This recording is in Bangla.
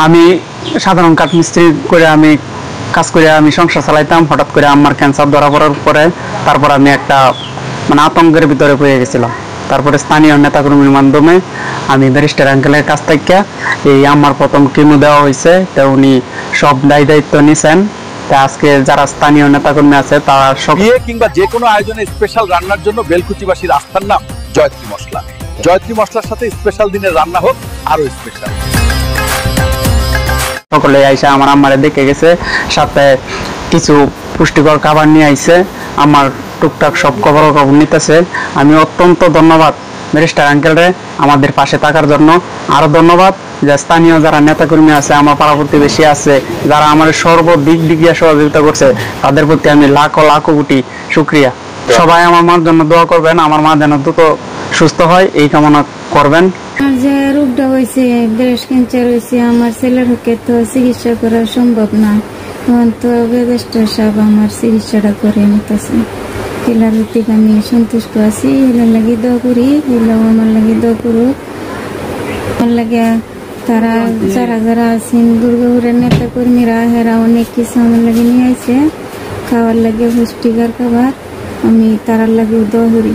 আমি সাধারণ কাঠমিস্ত্রি করে আমি কাজ করে আমি সংসার চালাইতাম। হঠাৎ করে আমার ক্যান্সার ধরা পড়ার পরে তারপর আমি একটা মানে আতঙ্কের ভিতরে পড়ে গেছিলাম। তারপরে স্থানীয় নেতাকর্মীর মাধ্যমে আমি ব্যারিস্টার আঙ্কেলের কাছ থেকে এই আমার প্রথম কিমো দেওয়া হয়েছে। তো উনি সব দায়িত্ব নিছেন। তা আজকে যারা স্থানীয় নেতাকর্মী আছে তারা সব বিয়ে কিংবা যে কোনো আয়োজনে স্পেশাল রান্নার জন্য বেলকুচিবাসীর আস্থার নাম জয়ত্রী মশলা। জয়ত্রী মশলার সাথে স্পেশাল দিনের রান্না হোক আরো স্পেশাল। সকলে আইসা আমার আম্মারে দেখে গেছে, সাথে কিছু পুষ্টিকর খাবার নিয়ে আইছে। আমার টুকটাক সব খবর নিতেছে। আমি অত্যন্ত ধন্যবাদ ব্যারিস্টার আঙ্কেলরে আমাদের পাশে থাকার জন্য। আরো ধন্যবাদ যে স্থানীয় যারা নেতাকর্মী আছে, আমার পাড়া প্রতিবেশী আছে, যারা আমার সর্বদিক দিয়ে সহযোগিতা করছে, তাদের প্রতি আমি লাখো লাখো কোটি শুকরিয়া। সবাই আমার মার জন্য দোয়া করবেন, আমার মা যেন দ্রুত সুস্থ হয় এই কামনা করবেন। আমার যে রোগটা হয়েছে, ব্রেস্ট ক্যান্সার হয়েছে, আমার ছেলের পক্ষে তো চিকিৎসা করা সম্ভব না। তখন তো ব্যারিস্টার সাহেব আমার চিকিৎসাটা করে নিতেছে। এলার থেকে আমি সন্তুষ্ট আছি। এলার লাগে দোয়া করি, এলাও আমার লাগে দোয়া করুক। আমার লাগে তারা যারা যারা আছেন দুর্গাপুরের নেতা কর্মীরা, হেরা অনেক কিছু আমার লাগে নিয়ে আসে, খাওয়ার লাগে পুষ্টিকর খাবার। আমি তারার লাগে দোয়া করি।